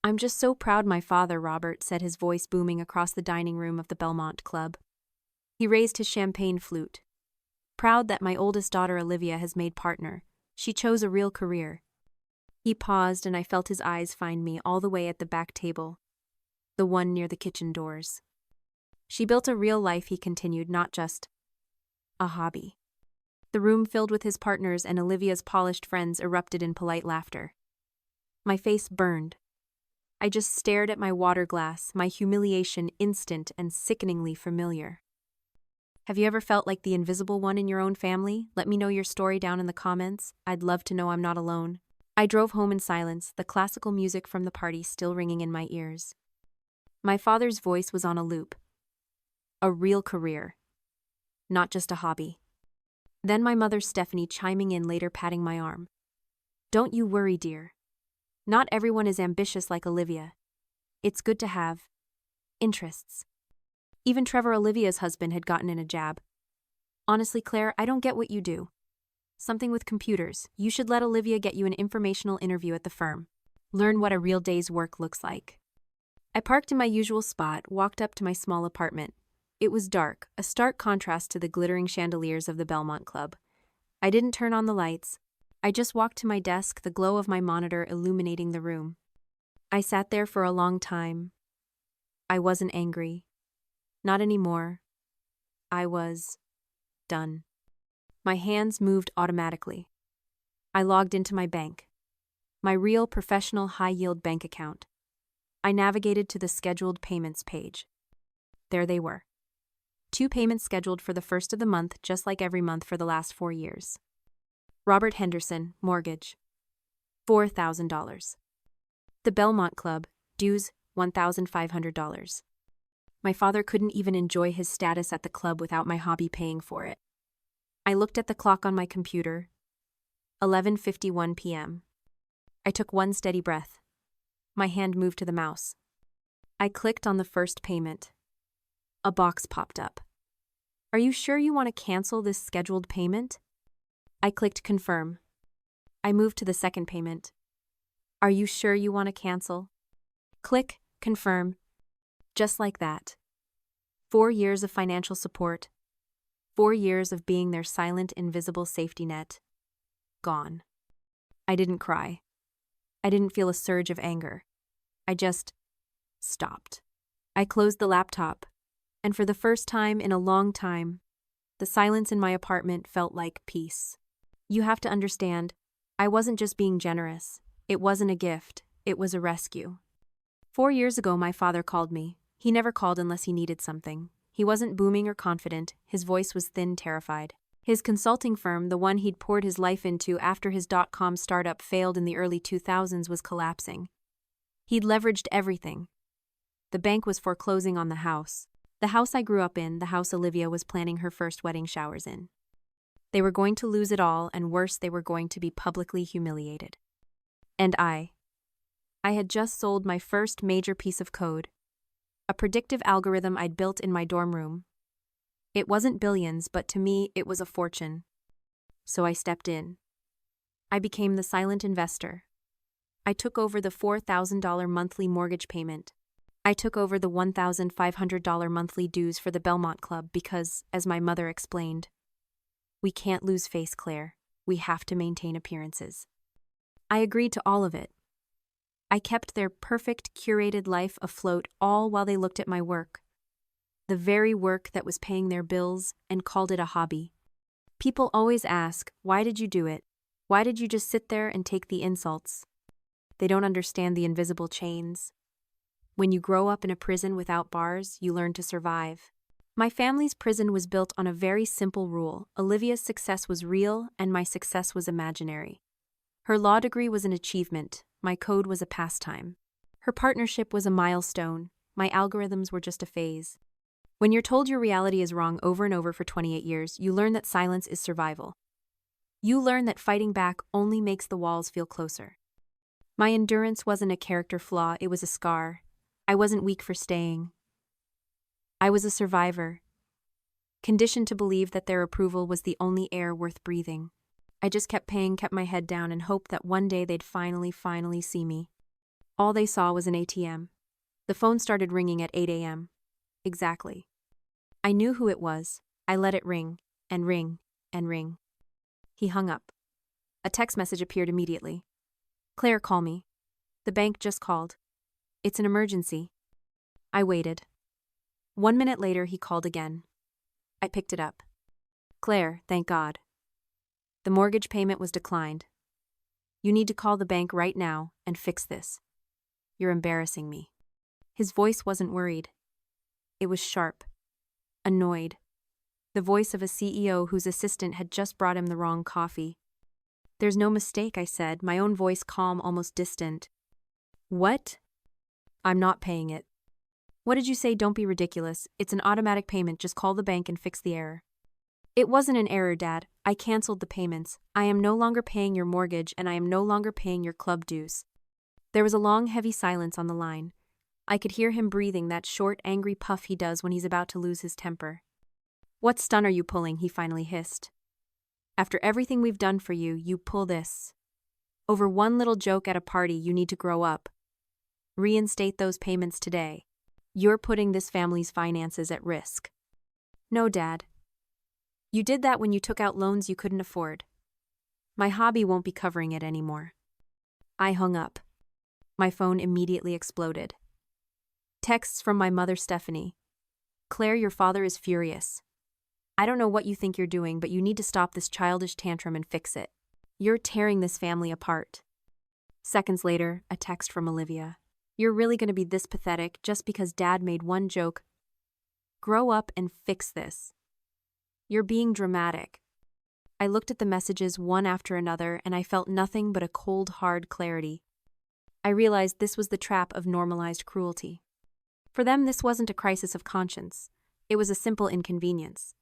I'm just so proud my father, Robert said, his voice booming across the dining room of the Belmont Club. He raised his champagne flute. Proud that my oldest daughter Olivia has made partner. She chose a real career. He paused and I felt his eyes find me all the way at the back table, the one near the kitchen doors. She built a real life, he continued, not just a hobby. The room filled with his partners and Olivia's polished friends erupted in polite laughter. My face burned. I just stared at my water glass, my humiliation instant and sickeningly familiar. Have you ever felt like the invisible one in your own family? Let me know your story down in the comments. I'd love to know I'm not alone. I drove home in silence, the classical music from the party still ringing in my ears. My father's voice was on a loop. A real career. Not just a hobby. Then my mother Stephanie chiming in later, patting my arm. Don't you worry, dear. Not everyone is ambitious like Olivia. It's good to have interests. Even Trevor, Olivia's husband, had gotten in a jab. Honestly, Claire, I don't get what you do. Something with computers. You should let Olivia get you an informational interview at the firm. Learn what a real day's work looks like. I parked in my usual spot, walked up to my small apartment. It was dark, a stark contrast to the glittering chandeliers of the Belmont Club. I didn't turn on the lights. I just walked to my desk, the glow of my monitor illuminating the room. I sat there for a long time. I wasn't angry. Not anymore. I was done. My hands moved automatically. I logged into my bank. My real professional high-yield bank account. I navigated to the scheduled payments page. There they were. 2 payments scheduled for the first of the month, just like every month for the last 4 years. Robert Henderson, mortgage, $4,000. The Belmont Club, dues, $1,500. My father couldn't even enjoy his status at the club without my hobby paying for it. I looked at the clock on my computer. 11:51 p.m. I took one steady breath. My hand moved to the mouse. I clicked on the first payment. A box popped up. Are you sure you want to cancel this scheduled payment? I clicked confirm. I moved to the second payment. Are you sure you want to cancel? Click confirm. Just like that. 4 years of financial support. 4 years of being their silent, invisible safety net. Gone. I didn't cry. I didn't feel a surge of anger. I just stopped. I closed the laptop, and for the first time in a long time, the silence in my apartment felt like peace. You have to understand, I wasn't just being generous. It wasn't a gift. It was a rescue. 4 years ago, my father called me. He never called unless he needed something. He wasn't booming or confident. His voice was thin, terrified. His consulting firm, the one he'd poured his life into after his dot-com startup failed in the early 2000s, was collapsing. He'd leveraged everything. The bank was foreclosing on the house I grew up in, the house Olivia was planning her first wedding showers in. They were going to lose it all, and worse, they were going to be publicly humiliated. And I had just sold my first major piece of code, a predictive algorithm I'd built in my dorm room. It wasn't billions, but to me, it was a fortune. So I stepped in. I became the silent investor. I took over the $4,000 monthly mortgage payment. I took over the $1,500 monthly dues for the Belmont Club because, as my mother explained, we can't lose face, Claire. We have to maintain appearances. I agreed to all of it. I kept their perfect, curated life afloat all while they looked at my work. The very work that was paying their bills, and called it a hobby. People always ask, why did you do it? Why did you just sit there and take the insults? They don't understand the invisible chains. When you grow up in a prison without bars, you learn to survive. My family's prison was built on a very simple rule. Olivia's success was real, and my success was imaginary. Her law degree was an achievement. My code was a pastime. Her partnership was a milestone. My algorithms were just a phase. When you're told your reality is wrong over and over for 28 years, you learn that silence is survival. You learn that fighting back only makes the walls feel closer. My endurance wasn't a character flaw, it was a scar. I wasn't weak for staying. I was a survivor, conditioned to believe that their approval was the only air worth breathing. I just kept paying, kept my head down, and hoped that one day they'd finally see me. All they saw was an ATM. The phone started ringing at 8 a.m. Exactly. I knew who it was. I let it ring, and ring, and ring. He hung up. A text message appeared immediately. Claire, call me. The bank just called. It's an emergency. I waited. 1 minute later, he called again. I picked it up. Claire, thank God. The mortgage payment was declined. You need to call the bank right now and fix this. You're embarrassing me. His voice wasn't worried. It was sharp. Annoyed. The voice of a CEO whose assistant had just brought him the wrong coffee. There's no mistake, I said, my own voice calm, almost distant. What? I'm not paying it. What did you say? Don't be ridiculous. It's an automatic payment. Just call the bank and fix the error. It wasn't an error, Dad. I canceled the payments. I am no longer paying your mortgage and I am no longer paying your club dues. There was a long, heavy silence on the line. I could hear him breathing, that short, angry puff he does when he's about to lose his temper. What stunt are you pulling? He finally hissed. After everything we've done for you, you pull this. Over one little joke at a party, you need to grow up. Reinstate those payments today. You're putting this family's finances at risk. No, Dad. You did that when you took out loans you couldn't afford. My hobby won't be covering it anymore. I hung up. My phone immediately exploded. Texts from my mother, Stephanie. Claire, your father is furious. I don't know what you think you're doing, but you need to stop this childish tantrum and fix it. You're tearing this family apart. Seconds later, a text from Olivia. You're really going to be this pathetic just because Dad made one joke? Grow up and fix this. You're being dramatic. I looked at the messages one after another and I felt nothing but a cold, hard clarity. I realized this was the trap of normalized cruelty. For them, this wasn't a crisis of conscience. It was a simple inconvenience.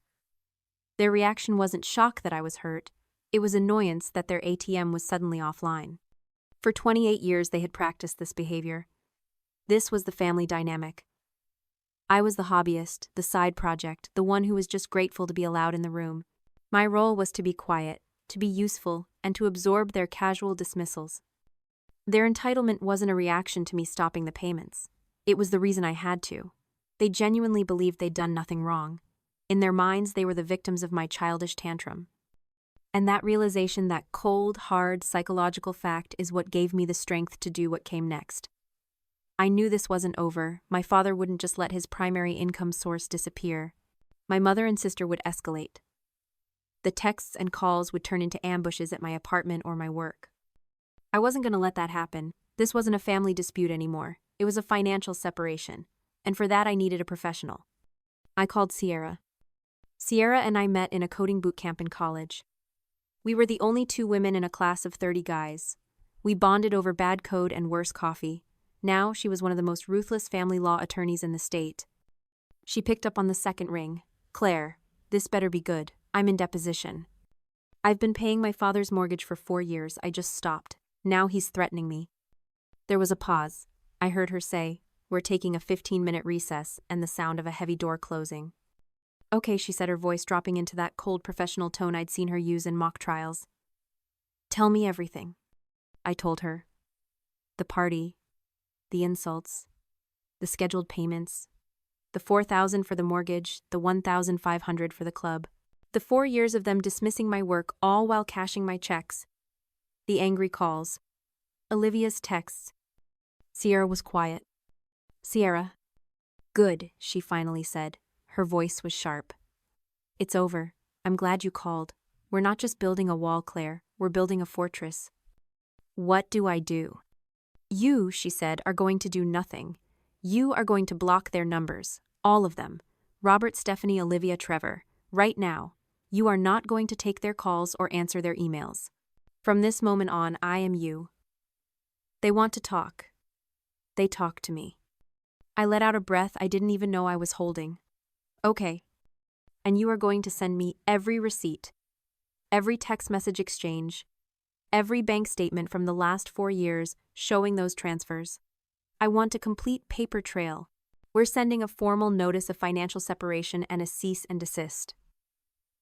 Their reaction wasn't shock that I was hurt. It was annoyance that their ATM was suddenly offline. For 28 years, they had practiced this behavior. This was the family dynamic. I was the hobbyist, the side project, the one who was just grateful to be allowed in the room. My role was to be quiet, to be useful, and to absorb their casual dismissals. Their entitlement wasn't a reaction to me stopping the payments. It was the reason I had to. They genuinely believed they'd done nothing wrong. In their minds, they were the victims of my childish tantrum. And that realization, that cold, hard, psychological fact, is what gave me the strength to do what came next. I knew this wasn't over. My father wouldn't just let his primary income source disappear. My mother and sister would escalate. The texts and calls would turn into ambushes at my apartment or my work. I wasn't going to let that happen. This wasn't a family dispute anymore. It was a financial separation. And for that, I needed a professional. I called Sierra. Sierra and I met in a coding boot camp in college. We were the only 2 women in a class of 30 guys. We bonded over bad code and worse coffee. Now, she was one of the most ruthless family law attorneys in the state. She picked up on the second ring. Claire, this better be good. I'm in deposition. I've been paying my father's mortgage for 4 years. I just stopped. Now he's threatening me. There was a pause. I heard her say, we're taking a 15-minute recess, and the sound of a heavy door closing. Okay, she said, her voice dropping into that cold professional tone I'd seen her use in mock trials. Tell me everything. I told her. The party. The insults, the scheduled payments, the $4,000 for the mortgage, the $1,500 for the club, the 4 years of them dismissing my work all while cashing my checks, the angry calls, Olivia's texts. Sierra was quiet. Sierra. Good, she finally said. Her voice was sharp. It's over. I'm glad you called. We're not just building a wall, Claire. We're building a fortress. What do I do? You, she said, are going to do nothing. You are going to block their numbers. All of them. Robert, Stephanie, Olivia, Trevor. Right now. You are not going to take their calls or answer their emails. From this moment on, I am you. They want to talk. They talk to me. I let out a breath I didn't even know I was holding. Okay. And you are going to send me every receipt, every text message exchange, every bank statement from the last 4 years showing those transfers. I want a complete paper trail. We're sending a formal notice of financial separation and a cease and desist.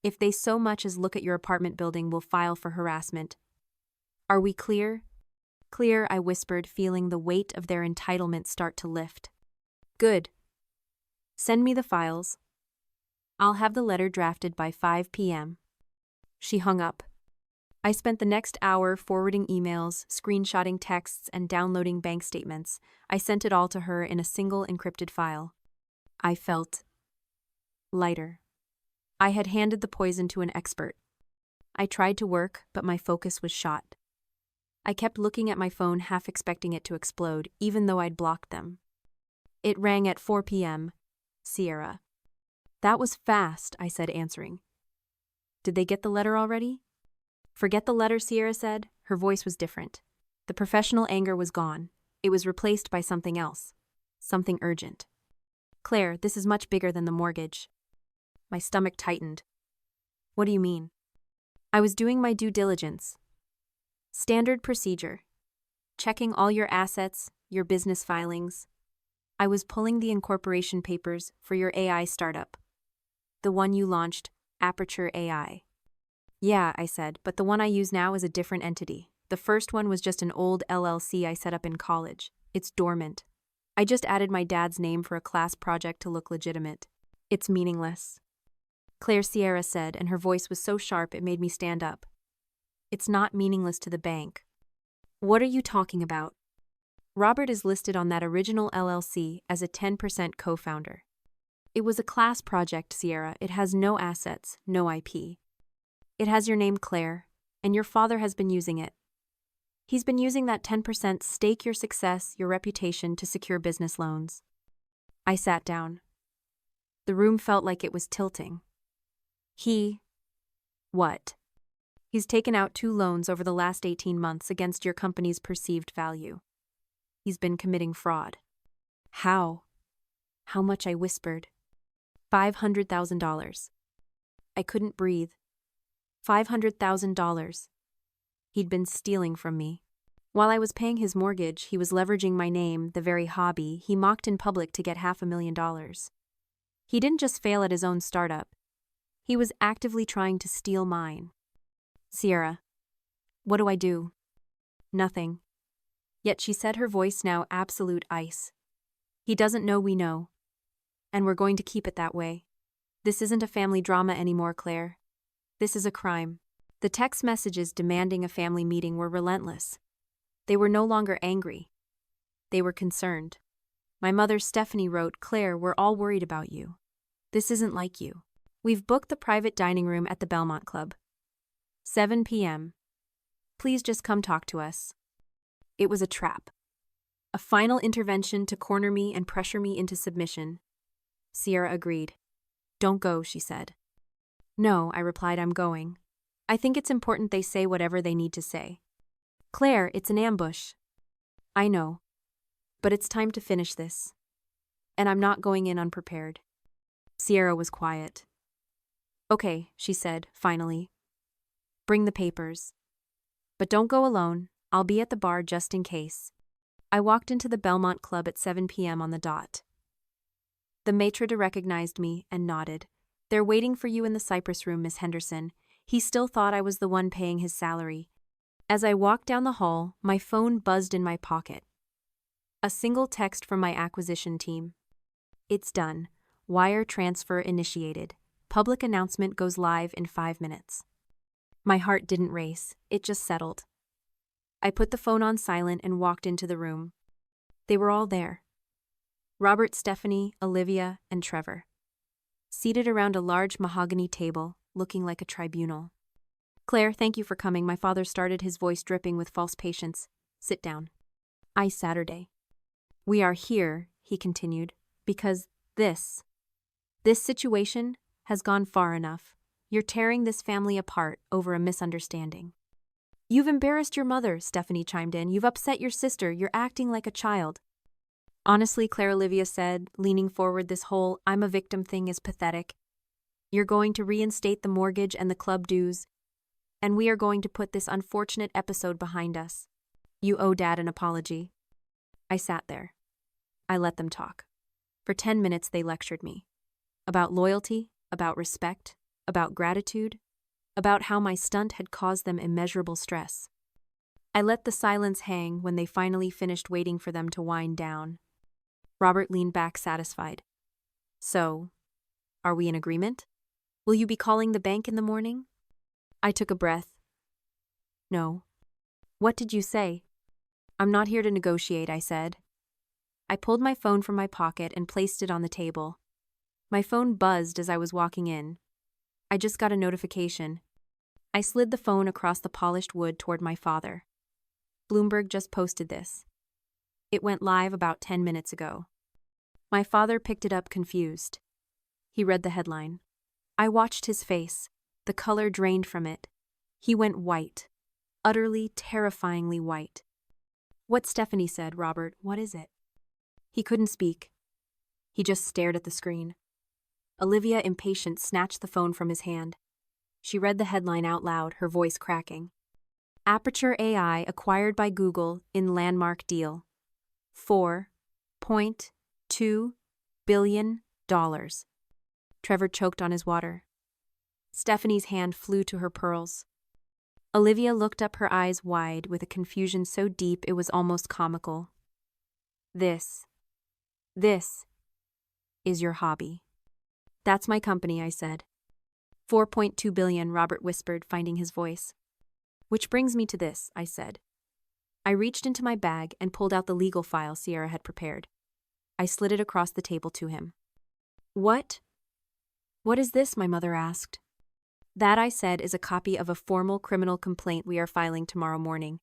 If they so much as look at your apartment building, we'll file for harassment. Are we clear? Clear, I whispered, feeling the weight of their entitlement start to lift. Good. Send me the files. I'll have the letter drafted by 5 p.m. She hung up. I spent the next hour forwarding emails, screenshotting texts, and downloading bank statements. I sent it all to her in a single encrypted file. I felt lighter. I had handed the poison to an expert. I tried to work, but my focus was shot. I kept looking at my phone, half expecting it to explode, even though I'd blocked them. It rang at 4 p.m. Sierra. That was fast, I said, answering. Did they get the letter already? Forget the letter, Sierra said. Her voice was different. The professional anger was gone. It was replaced by something else. Something urgent. Claire, this is much bigger than the mortgage. My stomach tightened. What do you mean? I was doing my due diligence. Standard procedure. Checking all your assets, your business filings. I was pulling the incorporation papers for your AI startup. The one you launched, Aperture AI. Yeah, I said, but the one I use now is a different entity. The first one was just an old LLC I set up in college. It's dormant. I just added my dad's name for a class project to look legitimate. It's meaningless. Claire, Sierra said, and her voice was so sharp it made me stand up. It's not meaningless to the bank. What are you talking about? Robert is listed on that original LLC as a 10% co-founder. It was a class project, Sierra. It has no assets, no IP. It has your name, Claire, and your father has been using it. He's been using that 10% stake your success, your reputation to secure business loans. I sat down. The room felt like it was tilting. What? He's taken out 2 loans over the last 18 months against your company's perceived value. He's been committing fraud. How? How much, I whispered. $500,000. I couldn't breathe. $500,000. He'd been stealing from me. While I was paying his mortgage, he was leveraging my name, the very hobby he mocked in public, to get $500,000. He didn't just fail at his own startup. He was actively trying to steal mine. Sierra, what do I do? Nothing. Yet she said, her voice now absolute ice. He doesn't know we know. And we're going to keep it that way. This isn't a family drama anymore, Claire. This is a crime. The text messages demanding a family meeting were relentless. They were no longer angry. They were concerned. My mother, Stephanie, wrote, Claire, we're all worried about you. This isn't like you. We've booked the private dining room at the Belmont Club. 7 p.m. Please just come talk to us. It was a trap. A final intervention to corner me and pressure me into submission. Sierra agreed. Don't go, she said. No, I replied, I'm going. I think it's important they say whatever they need to say. Claire, it's an ambush. I know. But it's time to finish this. And I'm not going in unprepared. Sierra was quiet. Okay, she said, finally. Bring the papers. But don't go alone. I'll be at the bar just in case. I walked into the Belmont Club at 7 p.m. on the dot. The maitre d' recognized me and nodded. They're waiting for you in the Cypress room, Miss Henderson. He still thought I was the one paying his salary. As I walked down the hall, my phone buzzed in my pocket. A single text from my acquisition team. It's done. Wire transfer initiated. Public announcement goes live in 5 minutes. My heart didn't race. It just settled. I put the phone on silent and walked into the room. They were all there. Robert, Stephanie, Olivia, and Trevor. Seated around a large mahogany table, looking like a tribunal. Claire, thank you for coming, my father started, his voice dripping with false patience. Sit down. Saturday. We are here, he continued, because this situation has gone far enough. You're tearing this family apart over a misunderstanding. You've embarrassed your mother, Stephanie chimed in. You've upset your sister. You're acting like a child. Honestly, Claire, Olivia said, leaning forward, this whole I'm a victim thing is pathetic. You're going to reinstate the mortgage and the club dues, and we are going to put this unfortunate episode behind us. You owe Dad an apology. I sat there. I let them talk. For 10 minutes they lectured me. About loyalty, about respect, about gratitude, about how my stunt had caused them immeasurable stress. I let the silence hang when they finally finished waiting for them to wind down. Robert leaned back satisfied. So, are we in agreement? Will you be calling the bank in the morning? I took a breath. No. What did you say? I'm not here to negotiate, I said. I pulled my phone from my pocket and placed it on the table. My phone buzzed as I was walking in. I just got a notification. I slid the phone across the polished wood toward my father. Bloomberg just posted this. It went live about 10 minutes ago. My father picked it up confused. He read the headline. I watched his face. The color drained from it. He went white. Utterly, terrifyingly white. What Stephanie said, Robert, what is it? He couldn't speak. He just stared at the screen. Olivia, impatient, snatched the phone from his hand. She read the headline out loud, her voice cracking. Aperture AI acquired by Google in landmark deal. $4.2 billion. Trevor choked on his water. Stephanie's hand flew to her pearls. Olivia looked up, her eyes wide, with a confusion so deep it was almost comical. This is your hobby. That's my company, I said. 4.2 billion, Robert whispered, finding his voice. Which brings me to this, I said. I reached into my bag and pulled out the legal file Sierra had prepared. I slid it across the table to him. What is this? My mother asked. That, I said, is a copy of a formal criminal complaint we are filing tomorrow morning.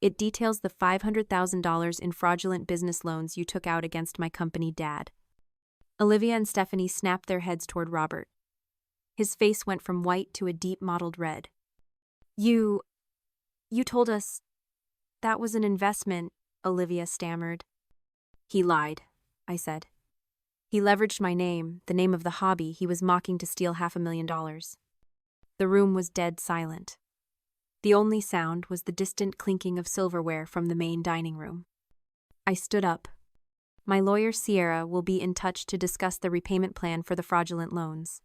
It details the $500,000 in fraudulent business loans you took out against my company, Dad. Olivia and Stephanie snapped their heads toward Robert. His face went from white to a deep mottled red. You told us that was an investment, Olivia stammered. He lied, I said. He leveraged my name, the name of the hobby he was mocking to steal $500,000. The room was dead silent. The only sound was the distant clinking of silverware from the main dining room. I stood up. My lawyer, Sierra, will be in touch to discuss the repayment plan for the fraudulent loans.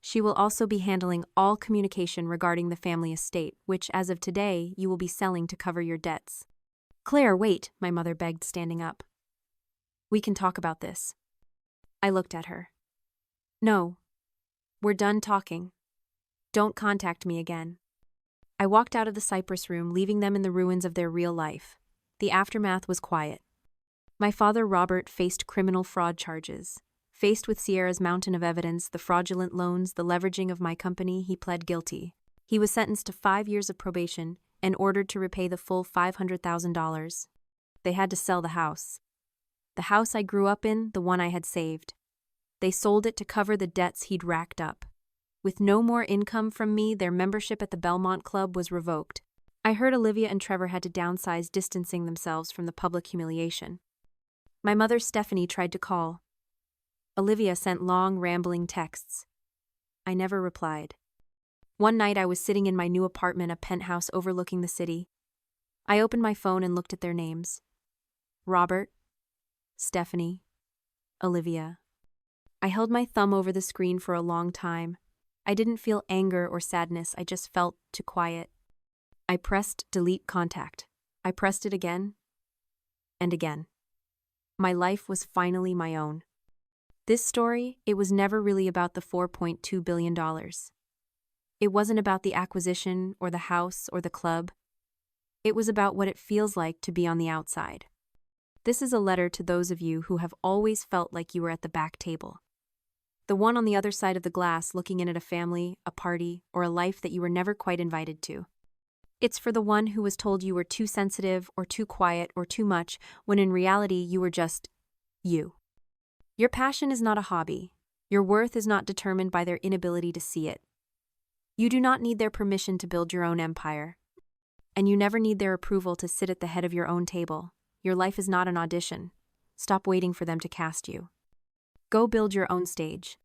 She will also be handling all communication regarding the family estate, which, as of today, you will be selling to cover your debts. Claire, wait, my mother begged, standing up. We can talk about this. I looked at her. No. We're done talking. Don't contact me again. I walked out of the Cypress room, leaving them in the ruins of their real life. The aftermath was quiet. My father, Robert, faced criminal fraud charges. Faced with Sierra's mountain of evidence, the fraudulent loans, the leveraging of my company, he pled guilty. He was sentenced to 5 years of probation and ordered to repay the full $500,000. They had to sell the house. The house I grew up in, the one I had saved. They sold it to cover the debts he'd racked up. With no more income from me, their membership at the Belmont Club was revoked. I heard Olivia and Trevor had to downsize, distancing themselves from the public humiliation. My mother, Stephanie, tried to call. Olivia sent long, rambling texts. I never replied. One night I was sitting in my new apartment, a penthouse overlooking the city. I opened my phone and looked at their names. Robert, Stephanie, Olivia. I held my thumb over the screen for a long time. I didn't feel anger or sadness, I just felt too quiet. I pressed delete contact. I pressed it again and again. My life was finally my own. This story, it was never really about the $4.2 billion. It wasn't about the acquisition or the house or the club. It was about what it feels like to be on the outside. This is a letter to those of you who have always felt like you were at the back table. The one on the other side of the glass looking in at a family, a party, or a life that you were never quite invited to. It's for the one who was told you were too sensitive or too quiet or too much, when in reality you were just you. Your passion is not a hobby. Your worth is not determined by their inability to see it. You do not need their permission to build your own empire. And you never need their approval to sit at the head of your own table. Your life is not an audition. Stop waiting for them to cast you. Go build your own stage.